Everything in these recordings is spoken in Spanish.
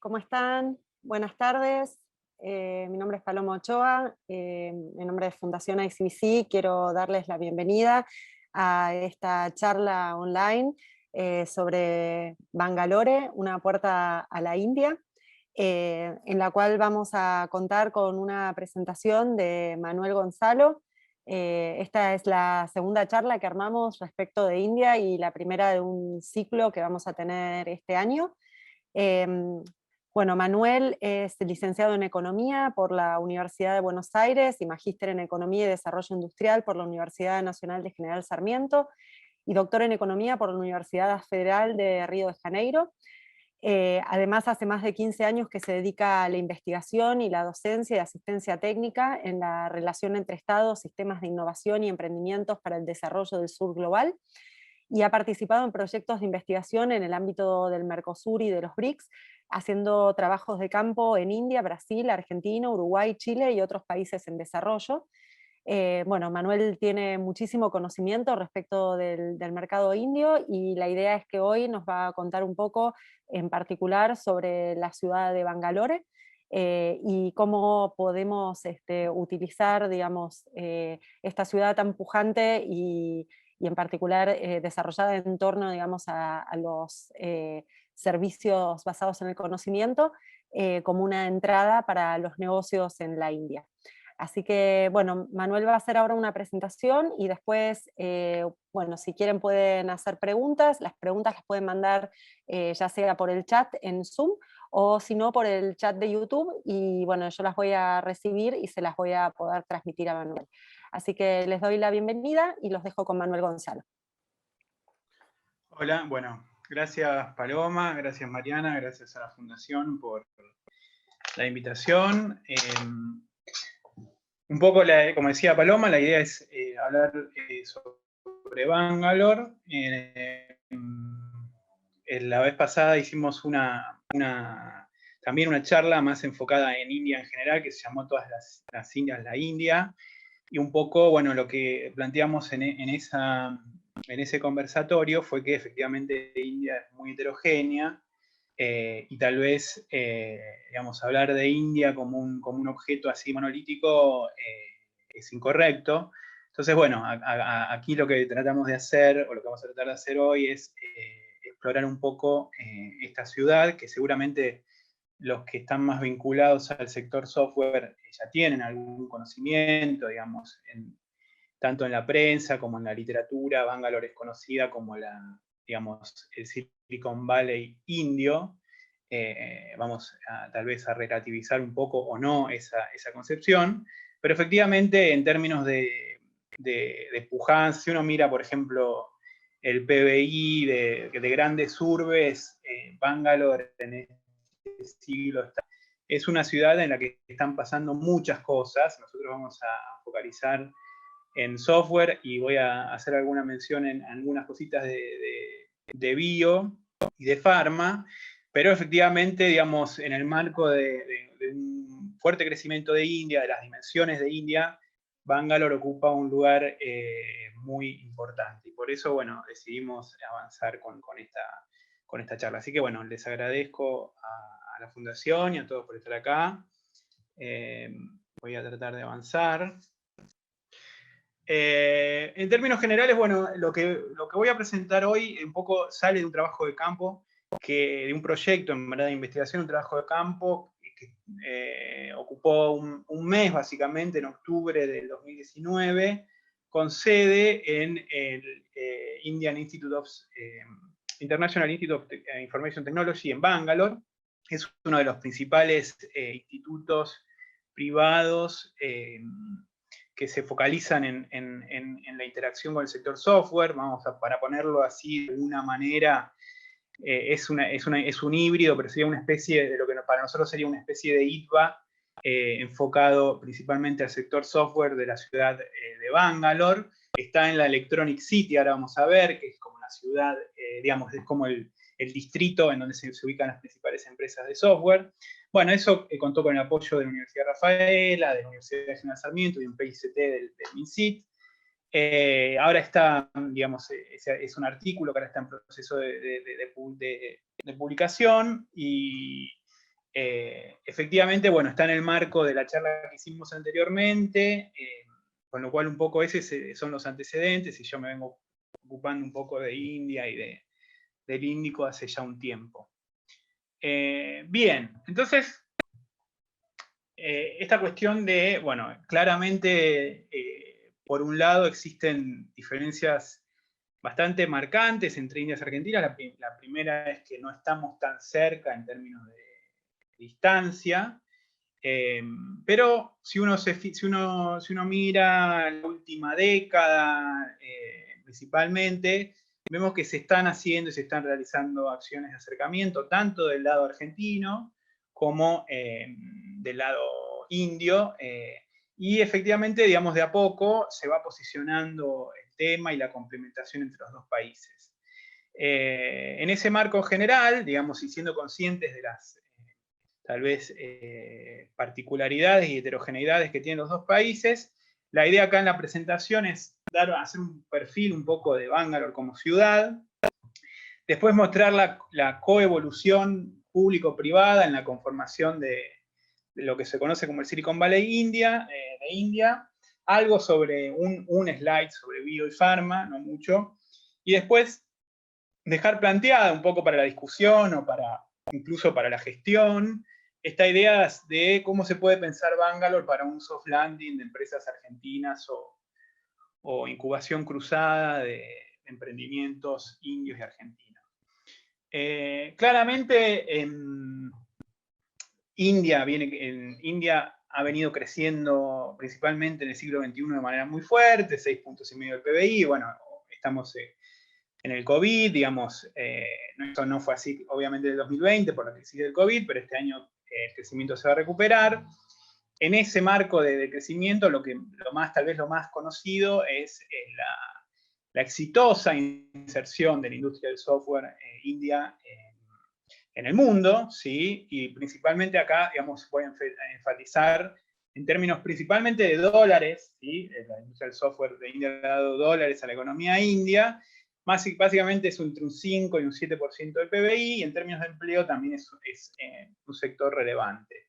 ¿cómo están? Buenas tardes. Mi nombre es Paloma Ochoa. En nombre de Fundación ICBC quiero darles la bienvenida a esta charla online sobre Bangalore, una puerta a la India, en la cual vamos a contar con una presentación de Manuel Gonzalo. Esta es la segunda charla que armamos respecto de India y la primera de un ciclo que vamos a tener este año. Em, bueno, Manuel es licenciado en Economía por la Universidad de Buenos Aires y magíster en Economía y Desarrollo Industrial por la Universidad Nacional de General Sarmiento y doctor en Economía por la Universidad Federal de Río de Janeiro. Además, hace más de 15 años que se dedica a la investigación y la docencia y asistencia técnica en la relación entre Estados, sistemas de innovación y emprendimientos para el desarrollo del sur global, y ha participado en proyectos de investigación en el ámbito del Mercosur y de los BRICS, haciendo trabajos de campo en India, Brasil, Argentina, Uruguay, Chile y otros países en desarrollo. Bueno, Manuel tiene muchísimo conocimiento respecto del mercado indio y la idea es que hoy nos va a contar un poco en particular sobre la ciudad de Bangalore, y cómo podemos utilizar, digamos, esta ciudad tan pujante y en particular desarrollada en torno, digamos, a los servicios basados en el conocimiento, como una entrada para los negocios en la India. Así que, bueno, Manuel va a hacer ahora una presentación y después, bueno, si quieren pueden hacer preguntas. Las preguntas las pueden mandar ya sea por el chat en Zoom o si no por el chat de YouTube, y bueno, yo las voy a recibir y se las voy a poder transmitir a Manuel. Así que les doy la bienvenida y los dejo con Manuel Gonzalo. Hola, bueno, gracias Paloma, gracias Mariana, gracias a la Fundación por la invitación. Un poco, como decía Paloma, la idea es hablar sobre Bangalore. La vez pasada hicimos también una charla más enfocada en India en general, que se llamó Todas las Indias, la India, y un poco, bueno, lo que planteamos en ese conversatorio fue que efectivamente India es muy heterogénea, y tal vez, digamos, hablar de India como un objeto así monolítico es incorrecto. Entonces, bueno, aquí lo que tratamos de hacer, o lo que vamos a tratar de hacer hoy, es explorar un poco esta ciudad, que seguramente los que están más vinculados al sector software ya tienen algún conocimiento, digamos, tanto en la prensa como en la literatura. Bangalore es conocida como digamos, el Silicon Valley indio. Vamos tal vez a relativizar un poco o no esa concepción, pero efectivamente en términos de pujanza, si uno mira, por ejemplo, el PBI de grandes urbes, Bangalore en este siglo es una ciudad en la que están pasando muchas cosas. Nosotros vamos a focalizar en software y voy a hacer alguna mención en algunas cositas de bio y de farma, pero efectivamente, digamos, en el marco de un fuerte crecimiento de India, de las dimensiones de India, Bangalore ocupa un lugar muy importante, y por eso, bueno, decidimos avanzar con esta charla. Así que, bueno, les agradezco a la Fundación y a todos por estar acá. Voy a tratar de avanzar. En términos generales, bueno, lo que voy a presentar hoy un poco sale de un trabajo de campo, de un proyecto en verdad de investigación, un trabajo de campo que ocupó un mes básicamente, en octubre del 2019, con sede en el International Institute of Information Technology en Bangalore. Es uno de los principales institutos privados que se focalizan en la interacción con el sector software. Para ponerlo así de alguna manera, es un híbrido, pero sería una especie de lo que para nosotros sería una especie de ITBA, enfocado principalmente al sector software de la ciudad de Bangalore. Está en la Electronic City, ahora vamos a ver, que es como la ciudad, digamos, es como el distrito en donde se ubican las principales empresas de software. Bueno, eso contó con el apoyo de la Universidad Rafaela, de la Universidad Nacional Sarmiento y un PICT del MINSIT. Ahora está, digamos, es un artículo que ahora está en proceso de publicación, y efectivamente, bueno, está en el marco de la charla que hicimos anteriormente, con lo cual un poco son los antecedentes, y yo me vengo ocupando un poco de India y del Índico hace ya un tiempo. Bien, entonces, esta cuestión de, bueno, claramente, por un lado existen diferencias bastante marcantes entre India y Argentina. La primera es que no estamos tan cerca en términos de distancia, pero si uno mira la última década, principalmente, vemos que se están haciendo y se están realizando acciones de acercamiento, tanto del lado argentino como del lado indio, y efectivamente, digamos, de a poco se va posicionando el tema y la complementación entre los dos países. En ese marco general, digamos, y siendo conscientes de las tal vez particularidades y heterogeneidades que tienen los dos países, la idea acá en la presentación es hacer un perfil un poco de Bangalore como ciudad, después mostrar la coevolución público-privada en la conformación de lo que se conoce como el Silicon Valley de India, algo sobre un slide sobre bio y farma, no mucho, y después dejar planteada un poco para la discusión o incluso para la gestión, esta idea de cómo se puede pensar Bangalore para un soft landing de empresas argentinas o incubación cruzada de emprendimientos indios y argentinos. Claramente, India ha venido creciendo principalmente en el siglo XXI de manera muy fuerte, 6,5 puntos del PBI, bueno, estamos en el COVID, digamos, eso no fue así obviamente en el 2020 por la crisis del COVID, pero este año el crecimiento se va a recuperar. En ese marco de crecimiento, tal vez lo más conocido es la exitosa inserción de la industria del software india en el mundo, ¿sí? Y principalmente acá, digamos, voy a enfatizar en términos principalmente de dólares, ¿sí? La industria del software de India ha dado dólares a la economía india, básicamente es entre un 5 y un 7% del PBI, y en términos de empleo también es un sector relevante.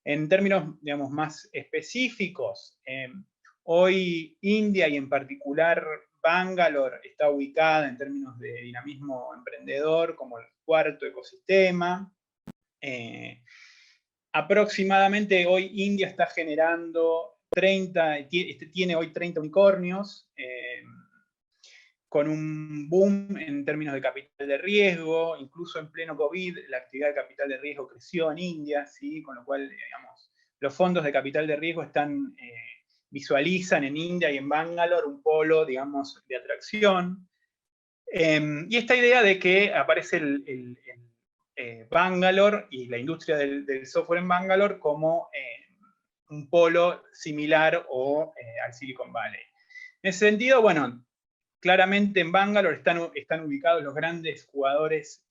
En términos, digamos, más específicos, hoy India y en particular Bangalore está ubicada en términos de dinamismo emprendedor como el cuarto ecosistema. Aproximadamente hoy India está generando tiene hoy 30 unicornios, con un boom en términos de capital de riesgo, incluso en pleno COVID, la actividad de capital de riesgo creció en India, ¿sí? Con lo cual, digamos, los fondos de capital de riesgo visualizan en India y en Bangalore un polo, digamos, de atracción. Y esta idea de que aparece Bangalore y la industria del software en Bangalore como un polo similar al Silicon Valley. En ese sentido, bueno, claramente en Bangalore están ubicados los grandes jugadores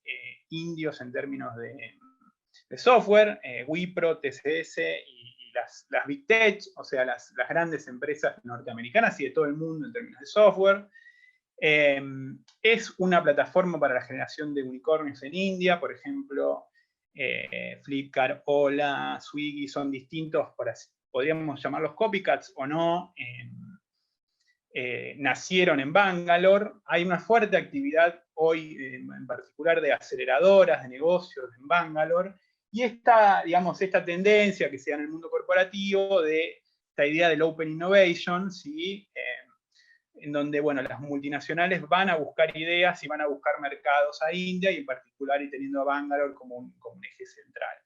indios en términos de software, Wipro, TCS y las Big Tech, o sea, las grandes empresas norteamericanas y de todo el mundo en términos de software. Es una plataforma para la generación de unicornios en India, por ejemplo, Flipkart, Ola, Swiggy son distintos, podríamos llamarlos copycats o no, nacieron en Bangalore. Hay una fuerte actividad hoy, en particular de aceleradoras, de negocios en Bangalore, y esta tendencia que se da en el mundo corporativo de esta idea del Open Innovation, ¿sí? En donde, bueno, las multinacionales van a buscar ideas y van a buscar mercados a India, y en particular y teniendo a Bangalore como un eje central.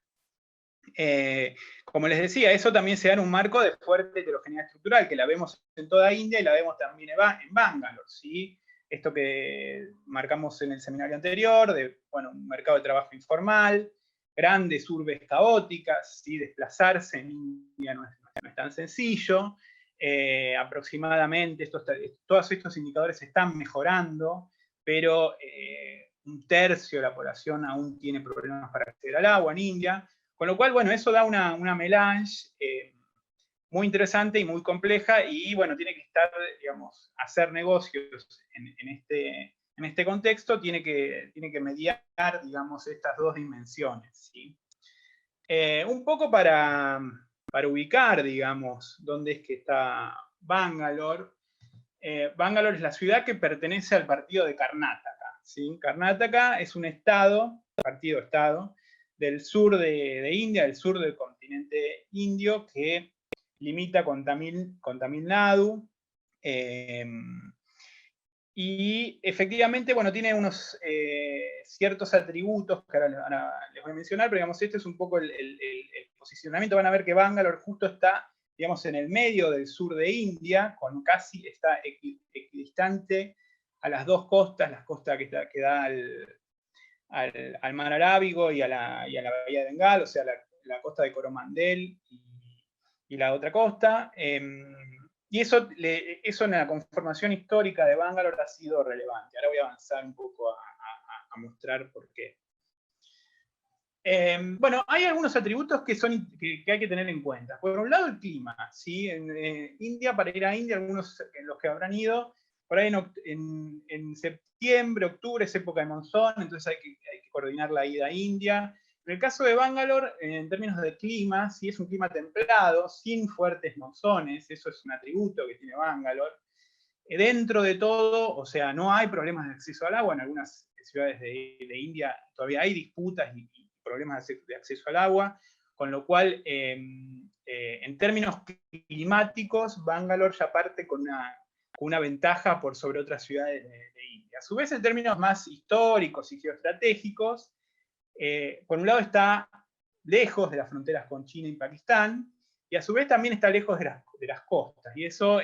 Como les decía, eso también se da en un marco de fuerte heterogeneidad estructural, que la vemos en toda India y la vemos también en Bangalore, ¿sí? Esto que marcamos en el seminario anterior, de, bueno, un mercado de trabajo informal, grandes urbes caóticas, ¿sí? Desplazarse en India no es tan sencillo. Aproximadamente todos estos indicadores están mejorando, pero un tercio de la población aún tiene problemas para acceder al agua en India, con lo cual, bueno, eso da una melange muy interesante y muy compleja, y bueno, tiene que estar, digamos, hacer negocios en este contexto, tiene que mediar, digamos, estas dos dimensiones, ¿sí? Un poco para ubicar, digamos, dónde es que está Bangalore. Bangalore es la ciudad que pertenece al partido de Karnataka, ¿sí? Karnataka es un estado, partido-estado, del sur de India, del sur del continente indio, que limita con Tamil Nadu, y efectivamente, bueno, tiene unos ciertos atributos que ahora les voy a mencionar, pero digamos, este es un poco el posicionamiento. Van a ver que Bangalore justo está, digamos, en el medio del sur de India, está equidistante a las dos costas, la costa que da al mar Arábigo y a la bahía de Bengal, o sea, la costa de Coromandel y la otra costa. Y eso en la conformación histórica de Bangalore ha sido relevante. Ahora voy a avanzar un poco a mostrar por qué. Bueno, hay algunos atributos que hay que tener en cuenta. Por un lado, el clima. ¿Sí? En India, para ir a India, algunos en los que habrán ido, por ahí en septiembre, octubre es época de monzón, entonces hay que coordinar la ida a India. En el caso de Bangalore, en términos de clima, sí es un clima templado, sin fuertes monzones, eso es un atributo que tiene Bangalore. Dentro de todo, o sea, no hay problemas de acceso al agua. En algunas ciudades de India todavía hay disputas y problemas de acceso al agua, con lo cual, en términos climáticos, Bangalore ya parte con una ventaja por sobre otras ciudades de India. A su vez, en términos más históricos y geoestratégicos, por un lado está lejos de las fronteras con China y Pakistán, y a su vez también está lejos de las costas, y eso,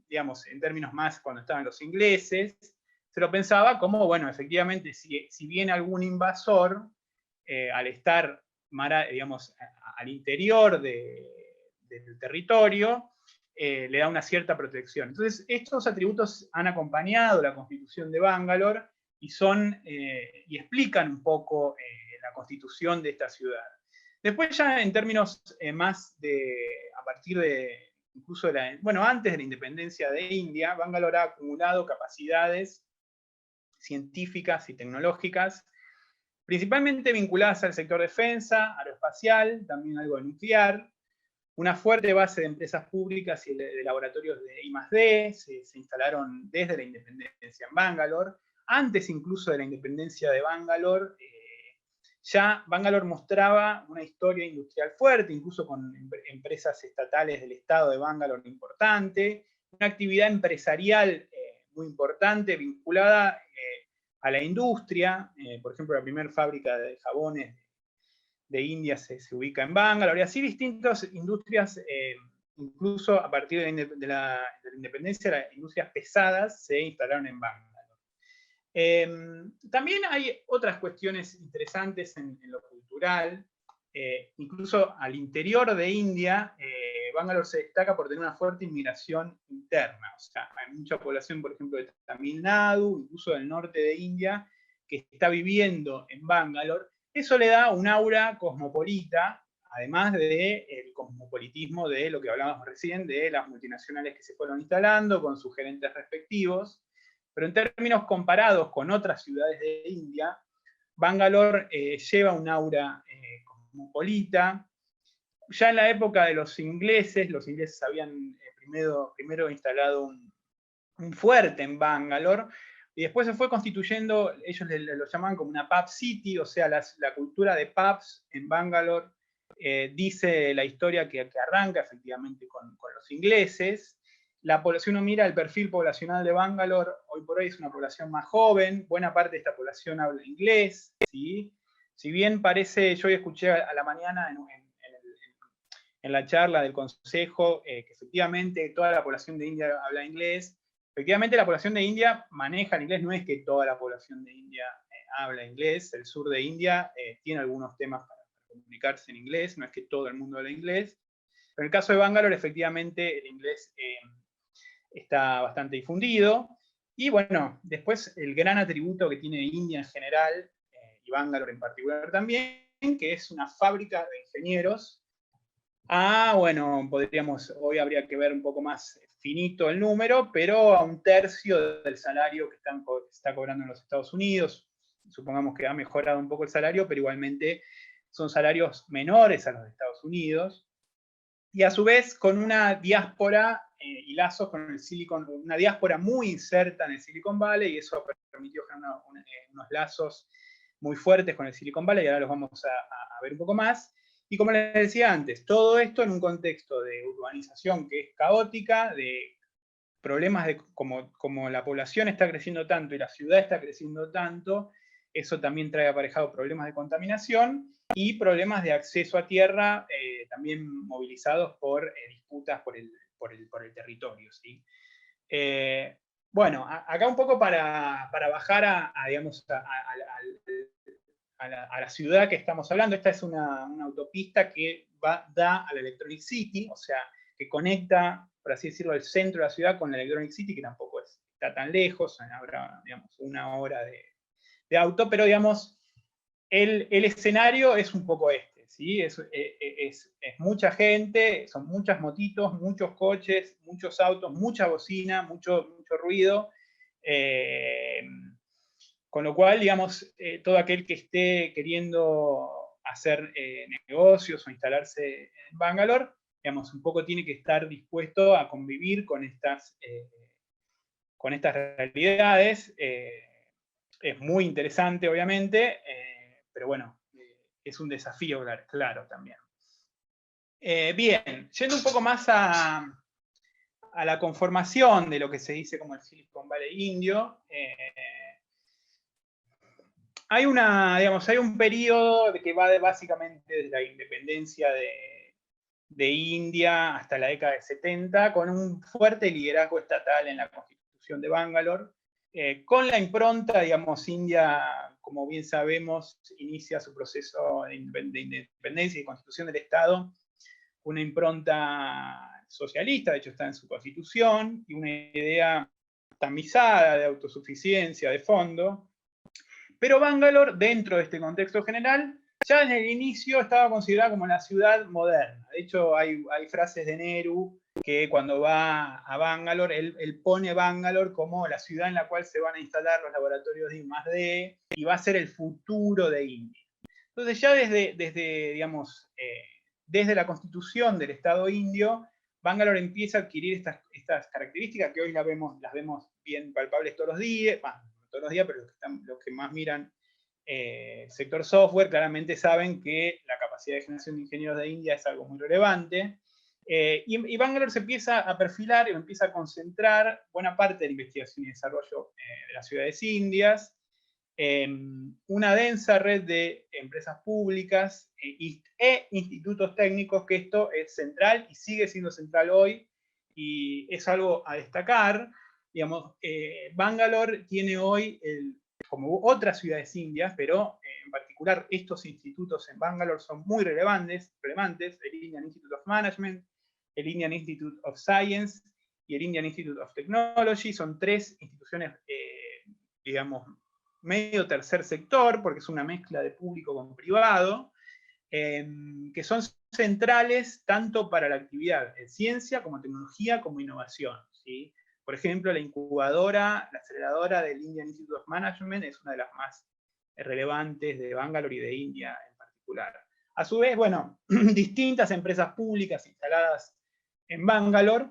digamos, en términos más cuando estaban los ingleses, se lo pensaba como, bueno, efectivamente, si viene algún invasor, al estar, digamos, al interior del territorio, le da una cierta protección. Entonces, estos atributos han acompañado la constitución de Bangalore y explican un poco la constitución de esta ciudad. Después ya en términos más a partir de, incluso antes de la independencia de India, Bangalore ha acumulado capacidades científicas y tecnológicas, principalmente vinculadas al sector defensa, aeroespacial, también algo nuclear, una fuerte base de empresas públicas y de laboratorios de I+D, se instalaron desde la independencia en Bangalore. Antes incluso de la independencia de Bangalore, ya Bangalore mostraba una historia industrial fuerte, incluso con empresas estatales del estado de Bangalore importante, una actividad empresarial muy importante vinculada a la industria. Por ejemplo, la primera fábrica de jabones de India se ubica en Bangalore, y así distintas industrias, incluso a partir de la independencia, las industrias pesadas se instalaron en Bangalore. También hay otras cuestiones interesantes en lo cultural. Incluso al interior de India, Bangalore se destaca por tener una fuerte inmigración interna. O sea, hay mucha población, por ejemplo, de Tamil Nadu, incluso del norte de India, que está viviendo en Bangalore. Eso le da un aura cosmopolita, además del cosmopolitismo de lo que hablábamos recién, de las multinacionales que se fueron instalando con sus gerentes respectivos. Pero en términos comparados con otras ciudades de India, Bangalore lleva un aura cosmopolita. Ya en la época de los ingleses habían primero instalado un fuerte en Bangalore, y después se fue constituyendo, ellos lo llamaban como una pub city, o sea, la cultura de pubs en Bangalore dice la historia que arranca efectivamente con los ingleses. Si uno mira el perfil poblacional de Bangalore, hoy por hoy es una población más joven, buena parte de esta población habla inglés, ¿sí? Si bien parece, yo hoy escuché a la mañana en la charla del consejo que efectivamente toda la población de India habla inglés. Efectivamente la población de India maneja el inglés, no es que toda la población de India habla inglés. El sur de India tiene algunos temas para comunicarse en inglés, no es que todo el mundo habla inglés. Pero en el caso de Bangalore, efectivamente, el inglés está bastante difundido. Y bueno, después el gran atributo que tiene India en general, y Bangalore en particular también, que es una fábrica de ingenieros. Bueno, hoy habría que ver un poco más finito el número, pero a 1/3 del salario que está cobrando en los Estados Unidos. Supongamos que ha mejorado un poco el salario, pero igualmente son salarios menores a los de Estados Unidos, y a su vez con una diáspora y lazos con el una diáspora muy inserta en el Silicon Valley, y eso permitió generar unos lazos muy fuertes con el Silicon Valley, y ahora los vamos a ver un poco más. Y como les decía antes, todo esto en un contexto de urbanización que es caótica, de problemas de como la población está creciendo tanto y la ciudad está creciendo tanto, eso también trae aparejado problemas de contaminación y problemas de acceso a tierra, también movilizados por disputas por el territorio, ¿sí? Bueno, acá un poco para bajar digamos, a la ciudad que estamos hablando. Esta es una autopista que da a la Electronic City, o sea, que conecta, por así decirlo, el centro de la ciudad con la Electronic City, que tampoco está tan lejos, habrá, digamos, 1 hora de auto, pero, digamos, el escenario es un poco este, ¿sí? Es mucha gente, son muchas motitos, muchos coches, muchos autos, mucha bocina, mucho ruido, con lo cual, digamos, todo aquel que esté queriendo hacer negocios o instalarse en Bangalore, digamos, un poco tiene que estar dispuesto a convivir con estas realidades. Es muy interesante, obviamente, pero bueno, es un desafío, claro, también. Bien, yendo un poco más a la conformación de lo que se dice como el Silicon Valley indio, hay un periodo que va básicamente desde la independencia de India hasta la década de 70, con un fuerte liderazgo estatal en la constitución de Bangalore, con la impronta, digamos, India, como bien sabemos, inicia su proceso de independencia y constitución del Estado, una impronta socialista, de hecho está en su constitución, y una idea tamizada de autosuficiencia de fondo. Pero Bangalore, dentro de este contexto general, ya desde el inicio estaba considerada como la ciudad moderna. De hecho, hay frases de Nehru que cuando va a Bangalore, él pone Bangalore como la ciudad en la cual se van a instalar los laboratorios de I+D y va a ser el futuro de India. Entonces ya digamos, desde la constitución del Estado indio, Bangalore empieza a adquirir estas características que hoy las vemos bien palpables todos los días, pero los que más miran sector software claramente saben que la capacidad de generación de ingenieros de India es algo muy relevante. Y Bangalore se empieza a perfilar y empieza a concentrar buena parte de la investigación y desarrollo de las ciudades indias, una densa red de empresas públicas e institutos técnicos, que esto es central y sigue siendo central hoy, y es algo a destacar. Digamos, Bangalore tiene hoy, como otras ciudades indias, pero en particular estos institutos en Bangalore son muy relevantes, el Indian Institute of Management, el Indian Institute of Science y el Indian Institute of Technology. Son 3 instituciones, digamos, medio tercer sector, porque es una mezcla de público con privado, que son centrales tanto para la actividad de ciencia como tecnología como innovación, ¿sí? Por ejemplo, la aceleradora del Indian Institute of Management es una de las más relevantes de Bangalore y de India en particular. A su vez, bueno, distintas empresas públicas instaladas en Bangalore,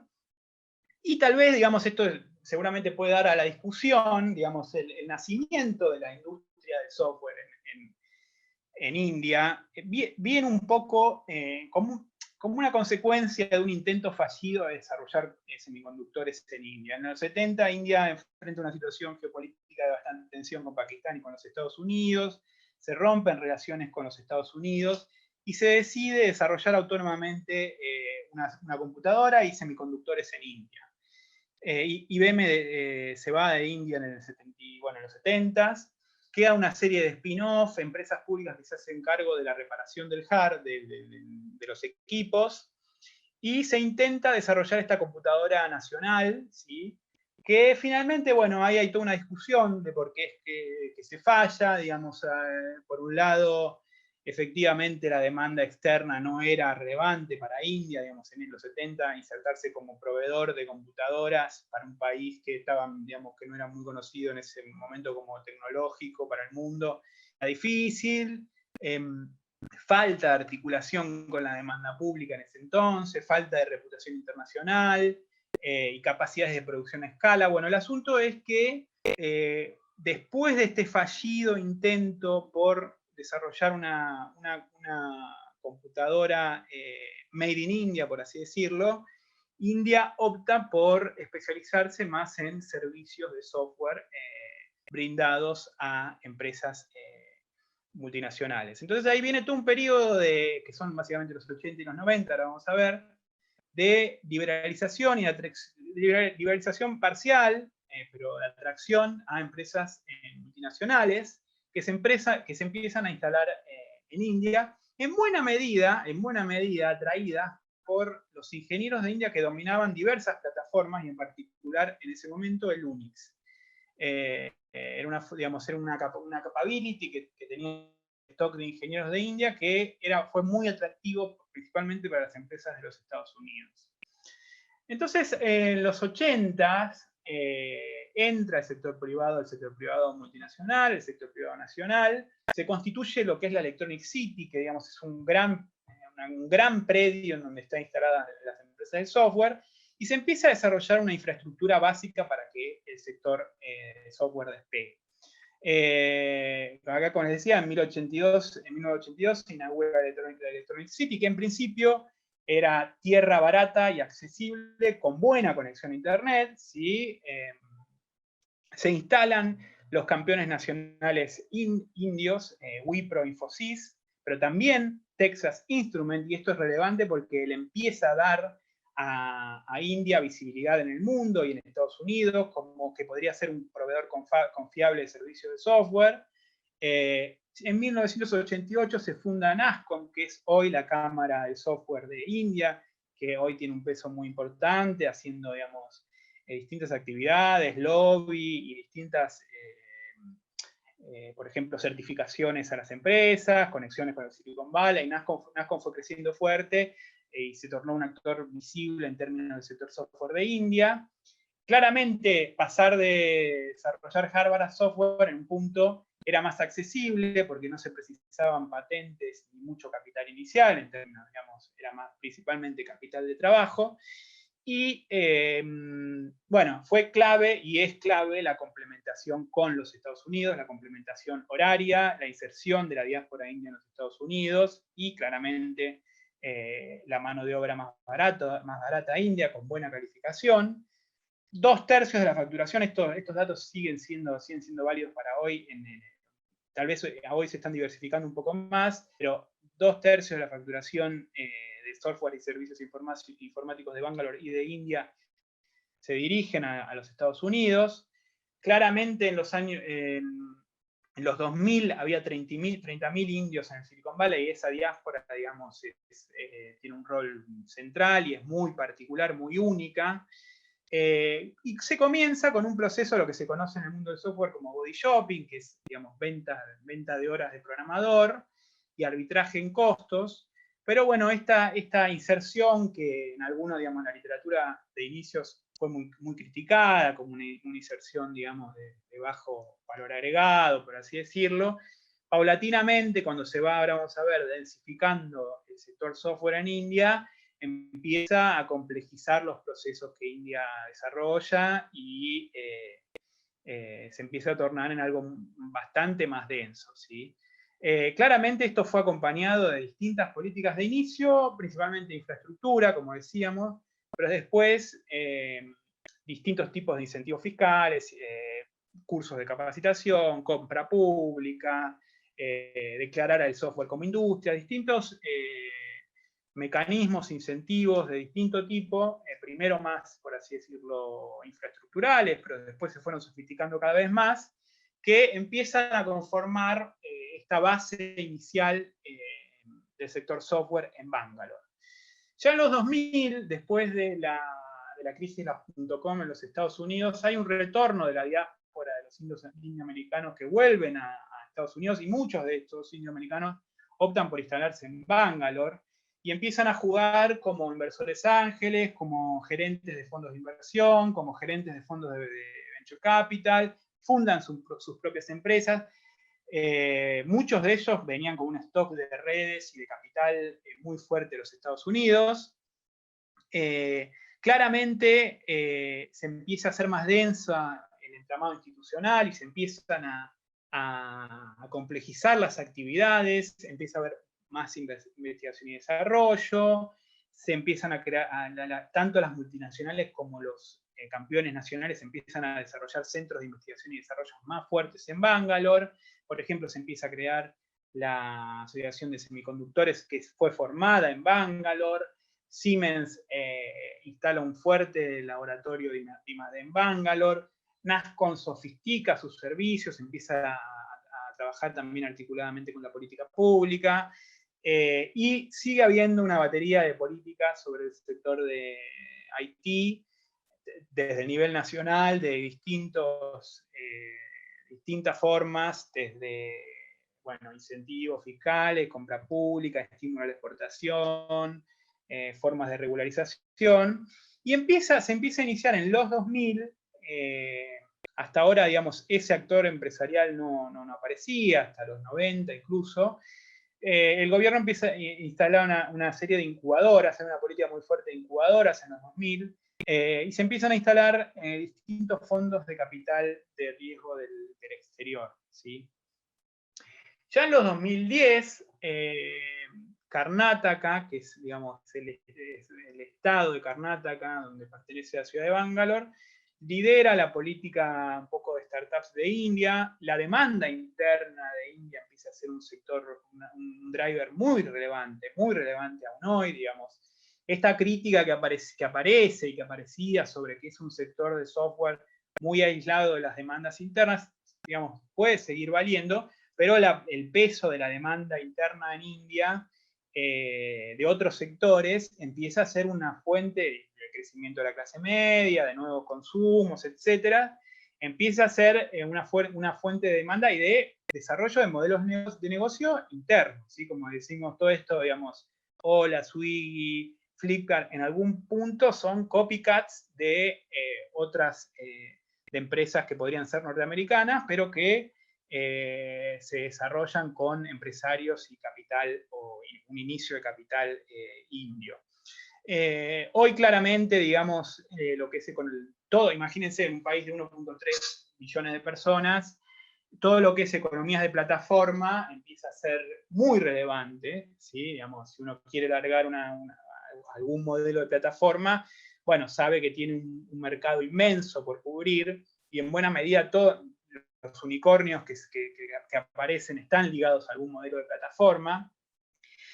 y tal vez, digamos, esto seguramente puede dar a la discusión, digamos, el nacimiento de la industria del software en India, viene un poco como una consecuencia de un intento fallido de desarrollar semiconductores en India. En los 70, India enfrenta una situación geopolítica de bastante tensión con Pakistán y con los Estados Unidos, se rompen relaciones con los Estados Unidos y se decide desarrollar autónomamente una computadora y semiconductores en India. IBM se va de India en los 70s, queda una serie de spin-off, empresas públicas que se hacen cargo de la reparación del hardware, de los equipos, y se intenta desarrollar esta computadora nacional, ¿sí? Que finalmente, bueno, ahí hay toda una discusión de por qué es que se falla, digamos, por un lado, efectivamente la demanda externa no era relevante para India, digamos, en los 70, insertarse como proveedor de computadoras para un país que digamos, que no era muy conocido en ese momento como tecnológico para el mundo, era difícil. falta de articulación con la demanda pública en ese entonces, falta de reputación internacional y capacidades de producción a escala. Bueno, el asunto es que después de este fallido intento por desarrollar una computadora made in India, por así decirlo, India opta por especializarse más en servicios de software brindados a empresas multinacionales. Entonces ahí viene todo un periodo que son básicamente los 80 y los 90, ahora vamos a ver, de liberalización y liberalización parcial, pero de atracción a empresas multinacionales que se empiezan a instalar en India, en buena medida atraídas por los ingenieros de India que dominaban diversas plataformas y en particular en ese momento el Unix. Era una capability que tenía un stock de ingenieros de India que fue muy atractivo principalmente para las empresas de los Estados Unidos. Entonces, en los 80s entra el sector privado multinacional, el sector privado nacional, se constituye lo que es la Electronic City, que digamos es un gran predio en donde están instaladas las empresas de software, y se empieza a desarrollar una infraestructura básica para que el sector de software despegue. Acá, como les decía, en 1982 se inaugura la Electronic City, que en principio era tierra barata y accesible, con buena conexión a Internet, ¿sí? Se instalan los campeones nacionales indios, Wipro, Infosys, pero también Texas Instruments, y esto es relevante porque le empieza a dar a India visibilidad en el mundo y en Estados Unidos, como que podría ser un proveedor confiable de servicios de software. En 1988 se funda NASSCOM, que es hoy la Cámara de Software de India, que hoy tiene un peso muy importante, haciendo, digamos, distintas actividades, lobby y distintas, por ejemplo, certificaciones a las empresas, conexiones con el Silicon Valley. NASSCOM fue creciendo fuerte y se tornó un actor visible en términos del sector software de India. Claramente, pasar de desarrollar hardware a software en un punto era más accesible porque no se precisaban patentes ni mucho capital inicial, en términos, digamos, era más principalmente capital de trabajo. Y bueno, fue clave y es clave la complementación con los Estados Unidos, la complementación horaria, la inserción de la diáspora india en los Estados Unidos y claramente la mano de obra más barata india, con buena calificación. 2/3 de la facturación, estos datos siguen siendo válidos para hoy, tal vez hoy se están diversificando un poco más, pero 2/3 de la facturación de software y servicios informáticos de Bangalore y de India se dirigen a los Estados Unidos. Claramente en los 2000 había 30.000 indios en el Silicon Valley y esa diáspora, digamos, tiene un rol central y es muy particular, muy única. Y se comienza con un proceso, lo que se conoce en el mundo del software como body shopping, que es, digamos, venta de horas de programador y arbitraje en costos. Pero bueno, esta inserción que en algunos, digamos, en la literatura de inicios fue muy criticada, como una inserción, digamos, de bajo valor agregado, por así decirlo, paulatinamente, cuando se va, ahora vamos a ver, densificando el sector software en India, empieza a complejizar los procesos que India desarrolla y se empieza a tornar en algo bastante más denso, ¿sí? Claramente esto fue acompañado de distintas políticas de inicio, principalmente de infraestructura, como decíamos, pero después distintos tipos de incentivos fiscales, cursos de capacitación, compra pública, declarar al software como industria, distintos mecanismos, incentivos de distinto tipo, primero más, por así decirlo, infraestructurales, pero después se fueron sofisticando cada vez más, que empiezan a conformar esta base inicial del sector software en Bangalore. Ya en los 2000, después de la crisis de la .com en los Estados Unidos, hay un retorno de la diáspora de los indios americanos que vuelven a Estados Unidos, y muchos de estos indios americanos optan por instalarse en Bangalore y empiezan a jugar como inversores ángeles, como gerentes de fondos de inversión, como gerentes de fondos de venture capital, fundan sus propias empresas. Muchos de ellos venían con un stock de redes y de capital muy fuerte de los Estados Unidos. Claramente se empieza a hacer más densa el entramado institucional y se empiezan a complejizar las actividades, empieza a haber más investigación y desarrollo, se empiezan a crear, tanto las multinacionales como los campeones nacionales empiezan a desarrollar centros de investigación y desarrollo más fuertes en Bangalore. Por ejemplo, se empieza a crear la Asociación de Semiconductores, que fue formada en Bangalore. Siemens instala un fuerte laboratorio de I+D en Bangalore. NASCOM sofistica sus servicios, empieza a trabajar también articuladamente con la política pública. Y sigue habiendo una batería de políticas sobre el sector de IT desde el nivel nacional, de distintas formas, desde incentivos fiscales, compra pública, estímulo a la exportación, formas de regularización, y se empieza a iniciar en los 2000, hasta ahora, digamos, ese actor empresarial no aparecía, hasta los 90 incluso. El gobierno empieza a instalar una serie de incubadoras, una política muy fuerte de incubadoras en los 2000, y se empiezan a instalar distintos fondos de capital de riesgo del exterior, ¿sí? Ya en los 2010, Karnataka, que es, digamos, el estado de Karnataka, donde pertenece a la ciudad de Bangalore, lidera la política un poco de startups de India. La demanda interna de India empieza a ser un sector, un driver muy relevante aún hoy, digamos. Esta crítica que aparece y que aparecía sobre que es un sector de software muy aislado de las demandas internas, digamos, puede seguir valiendo, pero el peso de la demanda interna en India de otros sectores empieza a ser una fuente de crecimiento de la clase media, de nuevos consumos, etc. Empieza a ser una fuente de demanda y de desarrollo de modelos de negocio internos, ¿sí? Como decimos, todo esto, digamos, Ola, Swiggy, Flipkart, en algún punto son copycats de otras de empresas que podrían ser norteamericanas, pero que se desarrollan con empresarios y capital, o un inicio de capital indio. Hoy claramente, digamos, lo que es todo, imagínense un país de 1.3 millones de personas, todo lo que es economías de plataforma empieza a ser muy relevante, ¿sí? Digamos, si uno quiere largar algún modelo de plataforma, bueno, sabe que tiene un mercado inmenso por cubrir, y en buena medida todos los unicornios que aparecen están ligados a algún modelo de plataforma.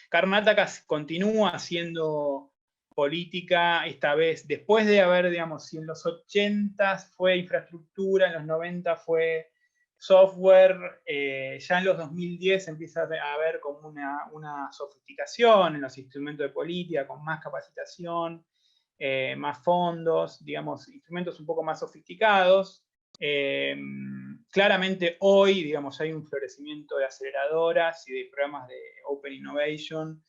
Karnataka continúa haciendo política, esta vez, después de haber, digamos, si en los 80 fue infraestructura, en los 90 fue software, ya en los 2010 empieza a haber como una sofisticación en los instrumentos de política, con más capacitación, más fondos, digamos, instrumentos un poco más sofisticados. Claramente hoy, digamos, hay un florecimiento de aceleradoras y de programas de Open Innovation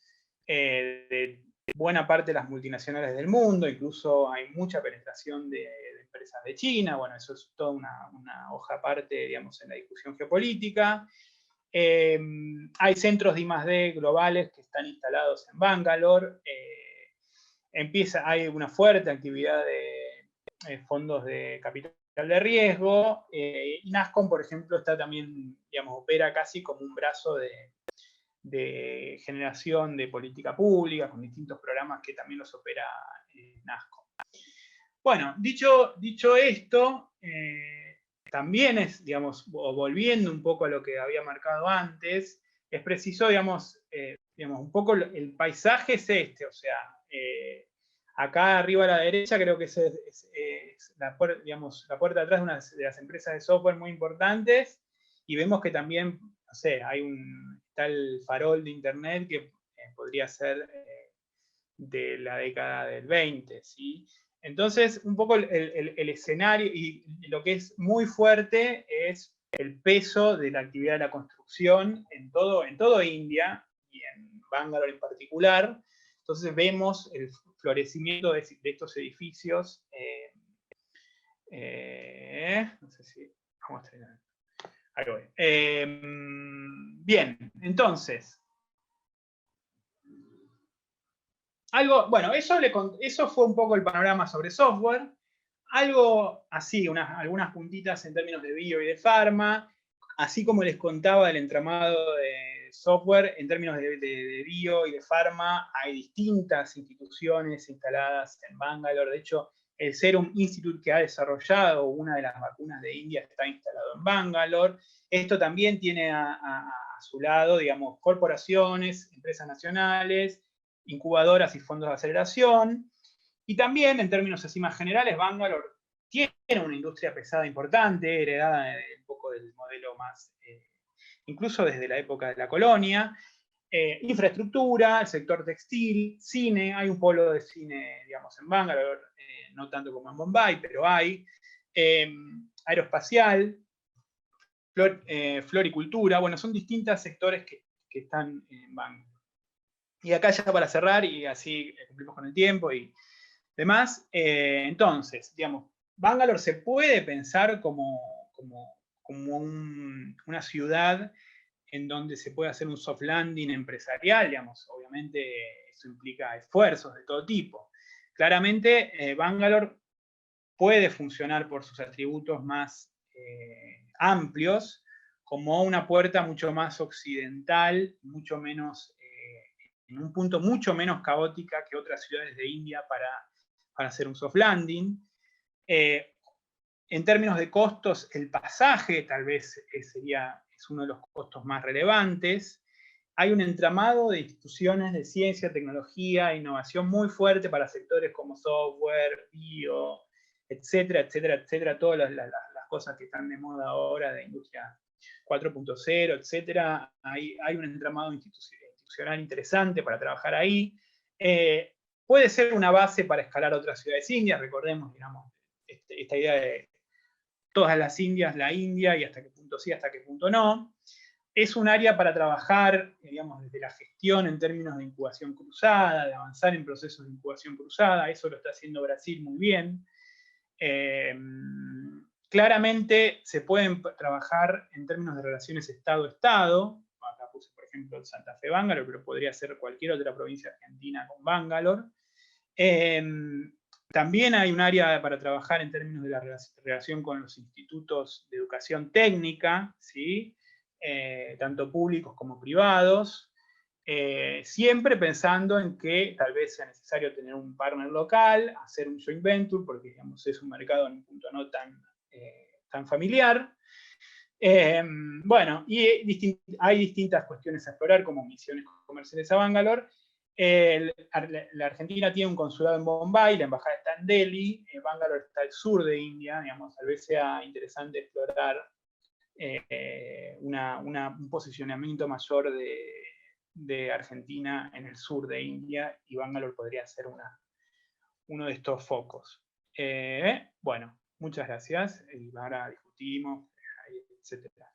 de buena parte de las multinacionales del mundo, incluso hay mucha penetración de empresas de China. Bueno, eso es toda una hoja aparte, digamos, en la discusión geopolítica. Hay centros de I+D globales que están instalados en Bangalore. Hay una fuerte actividad de fondos de capital de riesgo, y NASCOM, por ejemplo, está también, digamos, opera casi como un brazo de generación de política pública, con distintos programas que también los opera NASCOM. Bueno, dicho esto, también es, digamos, volviendo un poco a lo que había marcado antes, es preciso, digamos, un poco el paisaje es este, o sea, acá arriba a la derecha creo que es la puerta de atrás de una de las empresas de software muy importantes, y vemos que también, no sé, está el farol de internet que podría ser de la década del 20, ¿sí? Entonces, un poco el escenario, y lo que es muy fuerte es el peso de la actividad de la construcción en todo India, y en Bangalore en particular. Entonces vemos el florecimiento de estos edificios. No sé si vamos a tener. Ahí voy. Bien, entonces. Bueno, eso fue un poco el panorama sobre software. Algo así, algunas puntitas en términos de bio y de farma, así como les contaba del entramado de software, en términos de bio y de farma, hay distintas instituciones instaladas en Bangalore. De hecho, el Serum Institute que ha desarrollado una de las vacunas de India está instalado en Bangalore. Esto también tiene a su lado, digamos, corporaciones, empresas nacionales, incubadoras y fondos de aceleración. Y también, en términos así más generales, Bangalore tiene una industria pesada importante, heredada un poco del modelo más, incluso desde la época de la colonia. Infraestructura, el sector textil, cine, hay un polo de cine, digamos, en Bangalore, no tanto como en Bombay, pero hay. Aeroespacial, floricultura, bueno, son distintos sectores que están en Bangalore. Y acá ya para cerrar, y así cumplimos con el tiempo y demás, entonces, digamos, Bangalore se puede pensar como una ciudad en donde se puede hacer un soft landing empresarial, digamos, obviamente eso implica esfuerzos de todo tipo. Claramente, Bangalore puede funcionar por sus atributos más amplios como una puerta mucho más occidental, mucho menos, en un punto mucho menos caótica que otras ciudades de India para hacer un soft landing. En términos de costos, el pasaje tal vez es uno de los costos más relevantes. Hay un entramado de instituciones de ciencia, tecnología e innovación muy fuerte para sectores como software, bio, etcétera, etcétera, etcétera, todas las cosas que están de moda ahora de industria 4.0, etcétera. Hay un entramado institucional interesante para trabajar ahí. Puede ser una base para escalar otras ciudades indias, recordemos, digamos, esta idea de todas las Indias, la India, y hasta qué punto sí, hasta qué punto no. Es un área para trabajar, digamos, desde la gestión en términos de incubación cruzada, de avanzar en procesos de incubación cruzada, eso lo está haciendo Brasil muy bien. Claramente se pueden trabajar en términos de relaciones Estado-Estado, acá puse por ejemplo Santa Fe Bangalore, pero podría ser cualquier otra provincia argentina con Bangalore. También hay un área para trabajar en términos de la relación con los institutos de educación técnica, ¿sí? Tanto públicos como privados, siempre pensando en que tal vez sea necesario tener un partner local, hacer un joint venture, porque digamos, es un mercado en un punto no tan familiar. Bueno, y hay distintas cuestiones a explorar, como misiones comerciales a Bangalore. La Argentina tiene un consulado en Bombay, la embajada está en Delhi, Bangalore está al sur de India, digamos, tal vez sea interesante explorar un posicionamiento mayor de Argentina en el sur de India, y Bangalore podría ser uno de estos focos. Bueno, muchas gracias, y ahora discutimos, etcétera.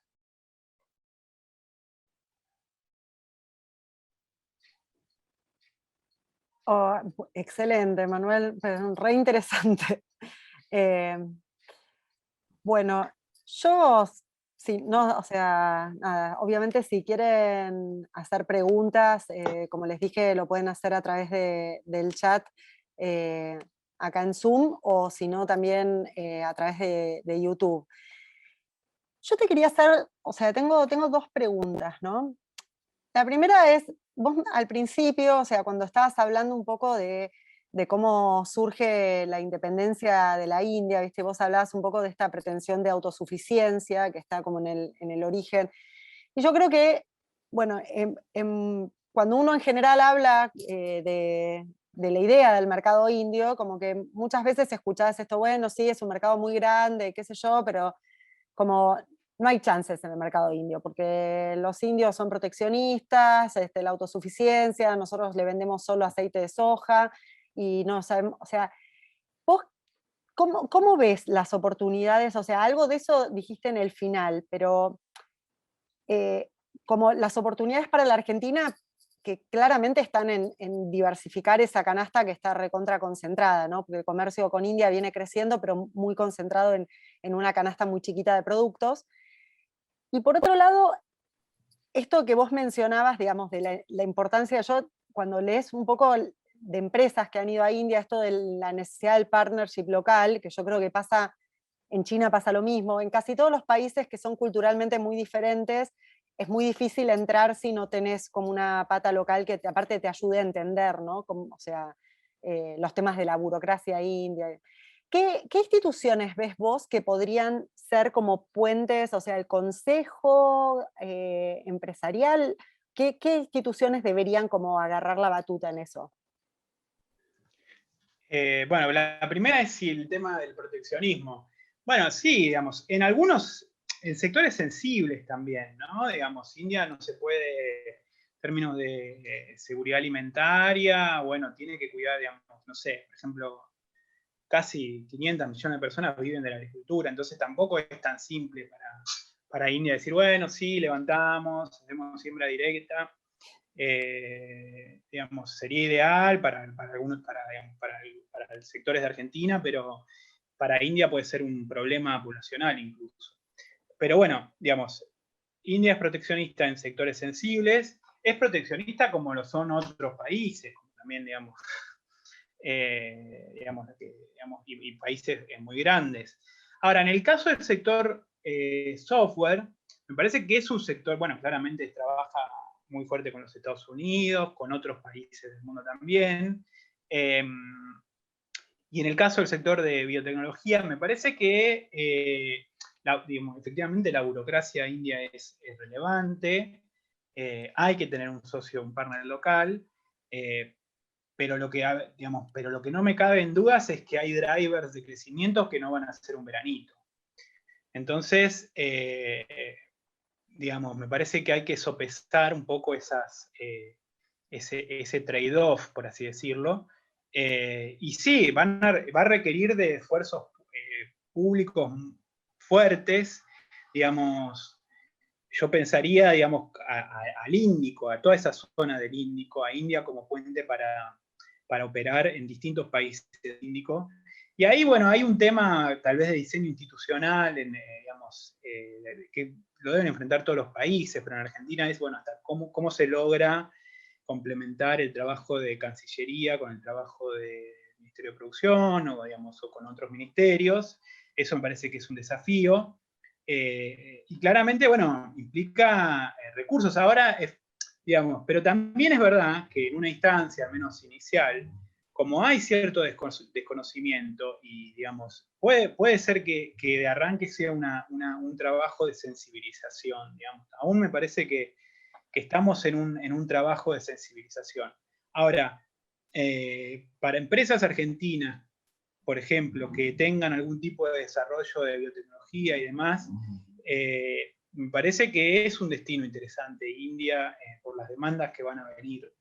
Oh, excelente, Manuel, re interesante. Bueno, yo, sí, no, o sea, nada, obviamente si quieren hacer preguntas, como les dije, lo pueden hacer a través del chat eh, acá en Zoom, o si no, también a través de YouTube. Yo te quería hacer, o sea, tengo dos preguntas, ¿no? La primera es, vos al principio, o sea, cuando estabas hablando un poco de cómo surge la independencia de la India, ¿viste? Vos hablabas un poco de esta pretensión de autosuficiencia que está como en el origen. Y yo creo que, bueno, cuando uno en general habla de la idea del mercado indio, como que muchas veces escuchás esto, bueno, sí, es un mercado muy grande, qué sé yo, pero como no hay chances en el mercado indio, porque los indios son proteccionistas, la autosuficiencia, nosotros le vendemos solo aceite de soja, y no sabemos, o sea, vos, ¿cómo ves las oportunidades? O sea, algo de eso dijiste en el final, pero eh, como las oportunidades para la Argentina, que claramente están en diversificar esa canasta que está recontra concentrada, ¿no? Porque el comercio con India viene creciendo, pero muy concentrado en una canasta muy chiquita de productos. Y por otro lado, esto que vos mencionabas, digamos, de la importancia, yo cuando lees un poco de empresas que han ido a India, esto de la necesidad del partnership local, que yo creo que pasa, en China pasa lo mismo, en casi todos los países que son culturalmente muy diferentes, es muy difícil entrar si no tenés como una pata local que aparte te ayude a entender, ¿no? Como, o sea, los temas de la burocracia india. ¿Qué instituciones ves vos que podrían ser como puentes, o sea, el consejo empresarial? ¿Qué instituciones deberían como agarrar la batuta en eso? Bueno, la primera es si el tema del proteccionismo. Bueno, sí, digamos, en sectores sensibles también, ¿no? Digamos, India no se puede, en términos de seguridad alimentaria, bueno, tiene que cuidar, digamos, no sé, por ejemplo, casi 500 millones de personas viven de la agricultura, entonces tampoco es tan simple para India decir, bueno, sí, levantamos, hacemos siembra directa. Digamos, sería ideal algunos, digamos, para sectores de Argentina, pero para India puede ser un problema poblacional incluso. Pero bueno, digamos, India es proteccionista en sectores sensibles, es proteccionista como lo son otros países, como también, digamos, y países muy grandes. Ahora, en el caso del sector software, me parece que es un sector, bueno, claramente trabaja muy fuerte con los Estados Unidos, con otros países del mundo también. Y en el caso del sector de biotecnología, me parece que digamos, efectivamente la burocracia india es relevante, hay que tener un socio, un partner local, pero pero lo que no me cabe en dudas es que hay drivers de crecimiento que no van a ser un veranito. Entonces, digamos, me parece que hay que sopesar un poco ese trade-off, por así decirlo. Y sí, va a requerir de esfuerzos públicos fuertes, digamos. Yo pensaría, digamos, al Índico, a toda esa zona del Índico, a India como puente para operar en distintos países del Índico. Y ahí, bueno, hay un tema tal vez de diseño institucional, digamos, que lo deben enfrentar todos los países, pero en Argentina es, bueno, hasta cómo se logra complementar el trabajo de Cancillería con el trabajo del Ministerio de Producción o, digamos, o con otros ministerios. Eso me parece que es un desafío. Y claramente, bueno, implica recursos. Ahora, digamos, pero también es verdad que en una instancia, al menos inicial, como hay cierto desconocimiento y, digamos, puede ser que de arranque sea un trabajo de sensibilización, digamos. Aún me parece que estamos en un trabajo de sensibilización. Ahora, para empresas argentinas, por ejemplo, que tengan algún tipo de desarrollo de biotecnología y demás, me parece que es un destino interesante India por las demandas que van a venir.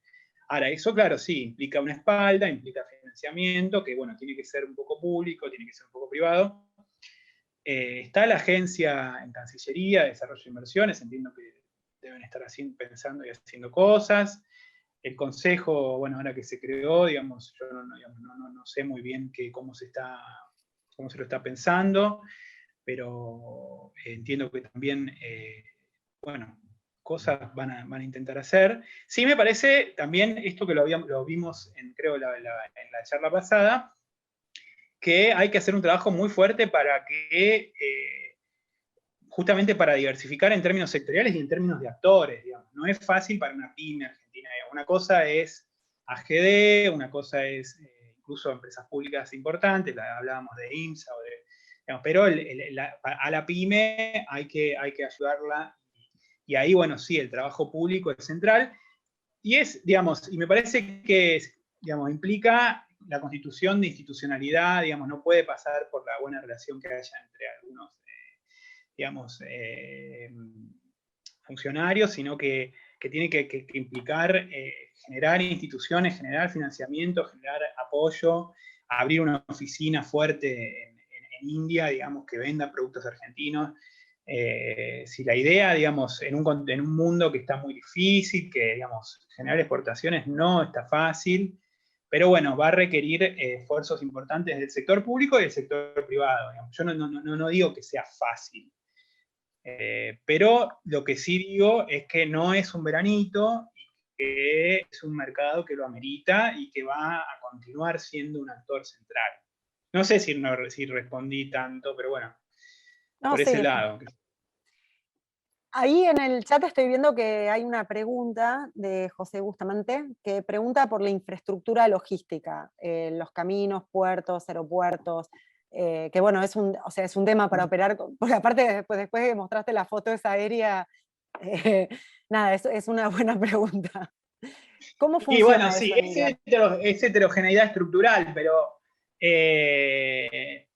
Ahora, eso claro, sí, implica una espalda, implica financiamiento, que bueno, tiene que ser un poco público, tiene que ser un poco privado. Está la agencia en Cancillería de Desarrollo de Inversiones, entiendo que deben estar pensando y haciendo cosas. El consejo, bueno, ahora que se creó, digamos, yo no sé muy bien cómo se lo está pensando, pero entiendo que también, bueno, cosas van a intentar hacer. Sí me parece también esto que lo vimos creo, en la charla pasada, que hay que hacer un trabajo muy fuerte para que, justamente para diversificar en términos sectoriales y en términos de actores, digamos. No es fácil para una pyme argentina. Una cosa es AGD, una cosa es incluso empresas públicas importantes, hablábamos de IMSA, digamos, pero a la pyme hay que ayudarla. Y ahí, bueno, sí, el trabajo público es central. Y digamos, y me parece que, digamos, implica la constitución de institucionalidad, digamos, no puede pasar por la buena relación que haya entre algunos, digamos, funcionarios, sino que tiene que implicar generar instituciones, generar financiamiento, generar apoyo, abrir una oficina fuerte en India, digamos, que venda productos argentinos. Si la idea, digamos, en un mundo que está muy difícil, que, digamos, generar exportaciones no está fácil, pero bueno, va a requerir esfuerzos importantes del sector público y del sector privado. Digamos. Yo no digo que sea fácil, Pero lo que sí digo es que no es un veranito, que es un mercado que lo amerita y que va a continuar siendo un actor central. No sé si respondí tanto, pero bueno, No, por ese sí. lado. Ahí en el chat estoy viendo que hay una pregunta de José Bustamante que pregunta por la infraestructura logística, los caminos, puertos, aeropuertos, que bueno, o sea, es un tema para operar, porque aparte después de que mostraste la foto esa aérea, eh, nada, es una buena pregunta. ¿Cómo Y bueno, funciona sí, eso en India? es heterogeneidad estructural, pero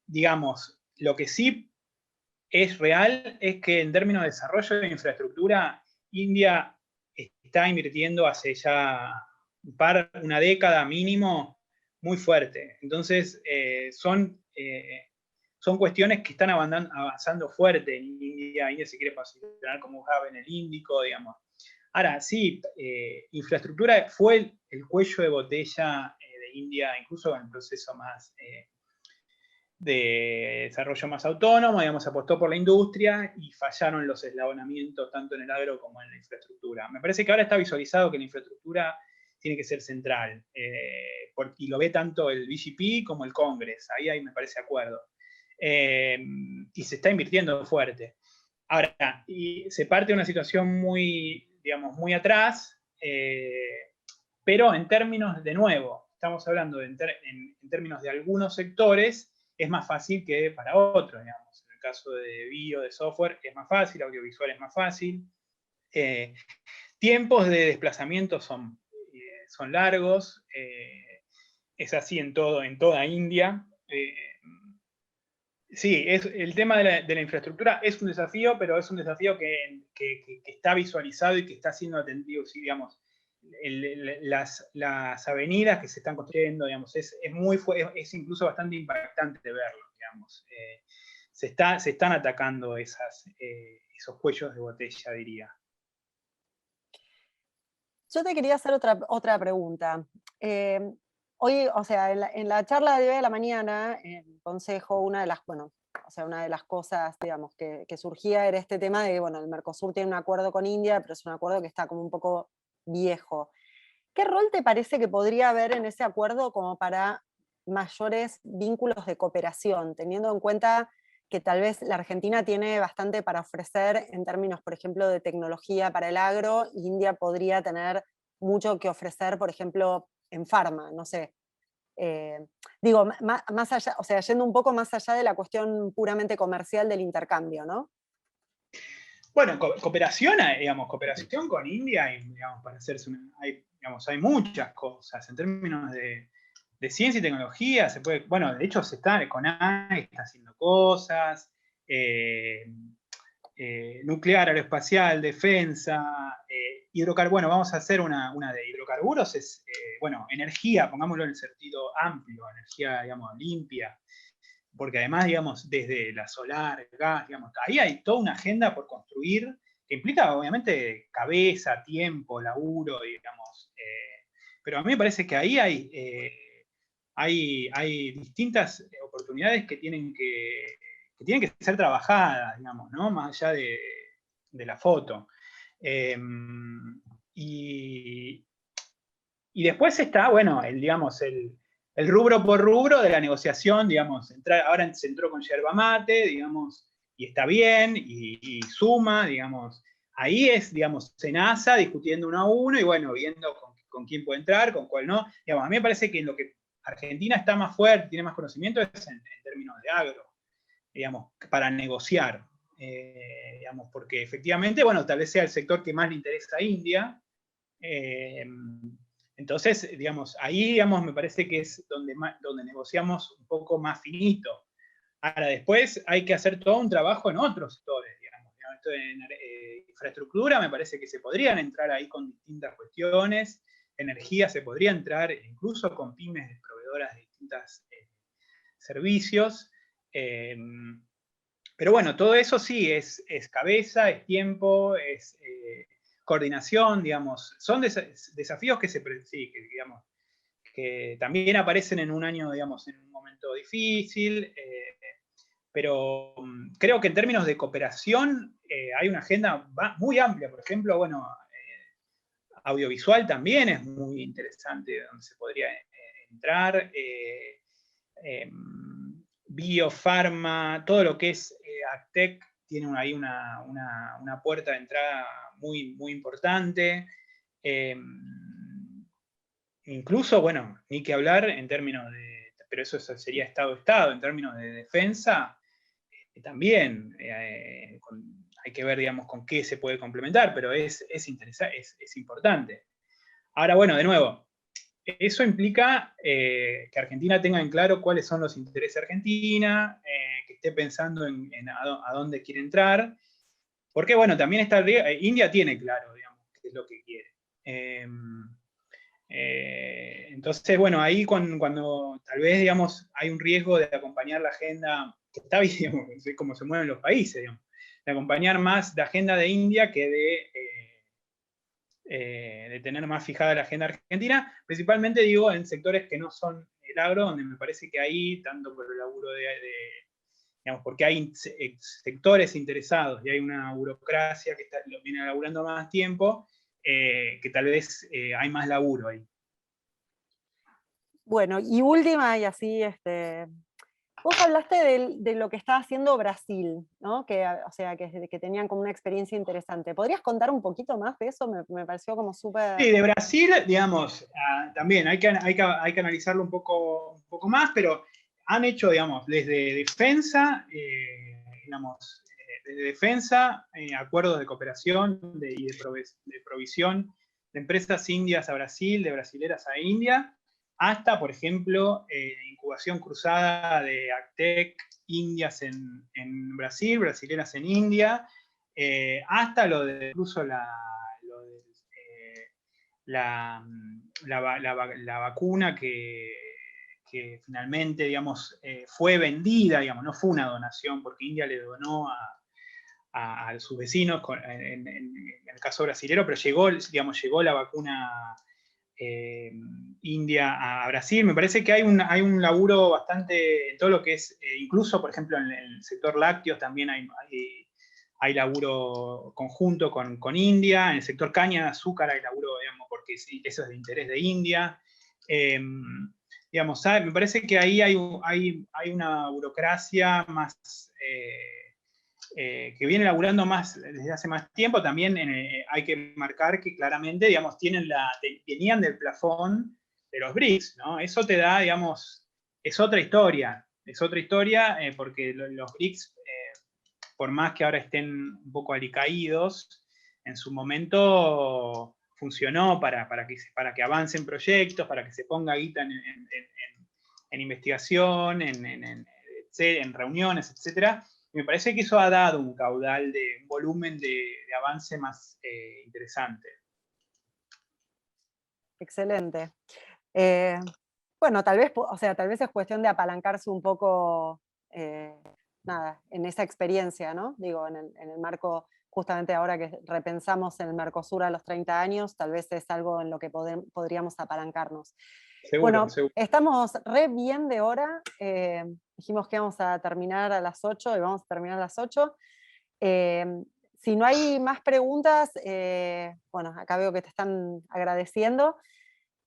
digamos, lo que sí es real es que en términos de desarrollo de infraestructura, India está invirtiendo hace ya una década mínimo muy fuerte. Entonces, son cuestiones que están avanzando fuerte en India. India se quiere posicionar como un hub en el Índico, digamos. Ahora, sí, infraestructura fue el cuello de botella de India, incluso en el proceso más de desarrollo más autónomo, digamos, apostó por la industria y fallaron los eslabonamientos tanto en el agro como en la infraestructura. Me parece que ahora está visualizado que la infraestructura tiene que ser central, y lo ve tanto el BJP como el Congress, ahí me parece acuerdo. Y se está invirtiendo fuerte. Ahora, y se parte de una situación muy, digamos, muy atrás, pero en términos, de nuevo, estamos hablando en términos de algunos sectores, es más fácil que para otros, digamos. En el caso de bio, de software, es más fácil, audiovisual es más fácil. Tiempos de desplazamiento son largos, es así en toda India. Sí, el tema de la infraestructura es un desafío, pero es un desafío que está visualizado y que está siendo atendido, sí, digamos. Las avenidas que se están construyendo, digamos, es incluso bastante impactante verlo, digamos. Se están atacando esos cuellos de botella, diría. Yo te quería hacer otra pregunta. Hoy, o sea, en la charla de hoy de la mañana, en el consejo, una de las, bueno, o sea, una de las cosas, digamos, que surgía era este tema de que, bueno, el Mercosur tiene un acuerdo con India, pero es un acuerdo que está como un poco viejo. ¿Qué rol te parece que podría haber en ese acuerdo como para mayores vínculos de cooperación, teniendo en cuenta que tal vez la Argentina tiene bastante para ofrecer en términos, por ejemplo, de tecnología para el agro, y India podría tener mucho que ofrecer, por ejemplo, en farma, no sé. Digo, más allá, o sea, yendo un poco más allá de la cuestión puramente comercial del intercambio, ¿no? Bueno, cooperación con India, digamos, para hacerse hay muchas cosas en términos de ciencia y tecnología. Bueno, de hecho CONAI está haciendo cosas, nuclear, aeroespacial, defensa, bueno, vamos a hacer una de hidrocarburos, bueno, energía, pongámoslo en el sentido amplio, energía, digamos, limpia, porque además, digamos, desde la solar, el gas, digamos, ahí hay toda una agenda por construir que implica, obviamente, cabeza, tiempo, laburo, digamos. Pero a mí me parece que ahí hay distintas oportunidades que tienen que ser trabajadas, digamos, ¿no? Más allá de la foto. Y, y después está, bueno, digamos, el rubro por rubro de la negociación, digamos, ahora se entró con yerba mate, digamos, y está bien, y suma, digamos. Ahí es, digamos, Senasa discutiendo uno a uno y bueno, viendo con quién puede entrar, con cuál no. Digamos, a mí me parece que en lo que Argentina está más fuerte, tiene más conocimiento, es en términos de agro, digamos, para negociar. Digamos, porque efectivamente, bueno, tal vez sea el sector que más le interesa a India. Entonces, digamos, ahí, digamos, me parece que es donde negociamos un poco más finito. Ahora, después hay que hacer todo un trabajo en otros sectores, digamos. Esto en infraestructura me parece que se podrían entrar ahí con distintas cuestiones. Energía se podría entrar incluso con pymes proveedoras de distintos servicios. Pero bueno, todo eso sí es cabeza, es tiempo, es coordinación, digamos. Son desafíos sí, digamos, que también aparecen en un año, digamos, en un momento difícil, pero creo que en términos de cooperación hay una agenda muy amplia. Por ejemplo, bueno, audiovisual también es muy interesante, donde se podría entrar. Biofarma, todo lo que es AgTech tiene ahí una puerta de entrada muy, muy importante. Incluso, bueno, ni que hablar en términos de, pero eso sería Estado-Estado, en términos de defensa, también hay que ver, digamos, con qué se puede complementar, pero es importante. Ahora, bueno, de nuevo, eso implica que Argentina tenga en claro cuáles son los intereses de Argentina, que esté pensando en a dónde quiere entrar, porque, bueno, también está India tiene claro, digamos, qué es lo que quiere. Entonces, bueno, ahí cuando tal vez, digamos, hay un riesgo de acompañar la agenda, que está bien, digamos, como se mueven los países, digamos, de acompañar más la agenda de India que de tener más fijada la agenda argentina, principalmente digo en sectores que no son el agro, donde me parece que ahí, tanto por el laburo digamos, porque hay sectores interesados y hay una burocracia que lo viene laburando más tiempo, que tal vez hay más laburo ahí. Bueno, y última, y así, vos hablaste de lo que está haciendo Brasil, ¿no? O sea, que tenían como una experiencia interesante. ¿Podrías contar un poquito más de eso? Me pareció como súper... Sí, de Brasil, digamos, también hay que analizarlo un poco más, pero han hecho, digamos, desde defensa, digamos, desde defensa, acuerdos de cooperación y de provisión de empresas indias a Brasil, de brasileras a India, hasta, por ejemplo, incubación cruzada de AgTech indias en Brasil, brasileras en India, hasta lo de incluso la vacuna que finalmente, digamos, fue vendida, digamos, no fue una donación, porque India le donó a sus vecinos, en el caso brasilero, pero llegó la vacuna India a Brasil. Me parece que hay un laburo bastante, en todo lo que es, incluso, por ejemplo, en el sector lácteos también hay laburo conjunto con India. En el sector caña de azúcar hay laburo, digamos, porque sí, eso es de interés de India. Digamos, me parece que ahí hay una burocracia más que viene laburando más desde hace más tiempo. También hay que marcar que claramente, digamos, venían del plafón de los BRICS, ¿no? Eso te da, digamos, es otra historia, porque los BRICS, por más que ahora estén un poco alicaídos, en su momento funcionó para que avancen proyectos, para que se ponga guita en investigación, en reuniones, etc. Y me parece que eso ha dado un caudal, un volumen de avance más interesante. Excelente. Bueno, tal vez es cuestión de apalancarse un poco, nada, en esa experiencia, ¿no? Digo, en el marco, justamente ahora que repensamos el Mercosur a los 30 años, tal vez es algo en lo que podríamos apalancarnos. Seguro, Bueno, seguro. estamos re bien de hora. Dijimos que íbamos a terminar a las 8 y vamos a terminar a las 8. Si no hay más preguntas, bueno, acá veo que te están agradeciendo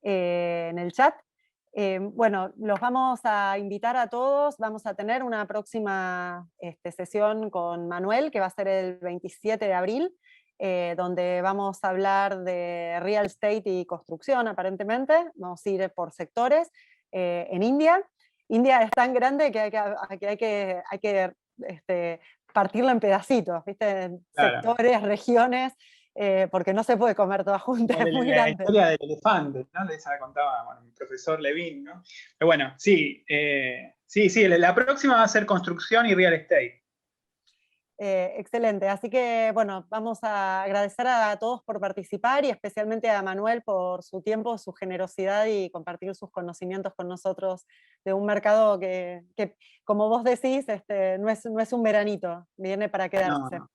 en el chat. Bueno, los vamos a invitar a todos. Vamos a tener una próxima sesión con Manuel, que va a ser el 27 de abril, donde vamos a hablar de real estate y construcción, aparentemente. Vamos a ir por sectores en India. India es tan grande que hay que partirla en pedacitos, ¿viste? Claro. Sectores, regiones, porque no se puede comer toda junta, es muy La grande. historia del elefante, ¿no? Esa contaba, bueno, mi profesor Levin, ¿no? Pero bueno, sí, sí, la próxima va a ser construcción y real estate. Excelente, así que bueno, vamos a agradecer a todos por participar y especialmente a Manuel por su tiempo, su generosidad y compartir sus conocimientos con nosotros de un mercado que como vos decís, no es un veranito, viene para quedarse. No.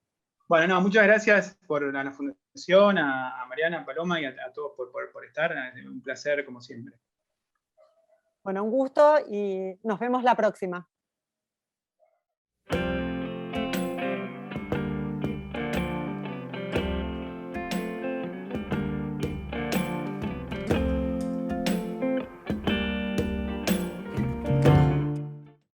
Bueno, no, muchas gracias por la fundación, a Mariana, a Paloma y a todos por estar. Un placer, como siempre. Bueno, un gusto y nos vemos la próxima.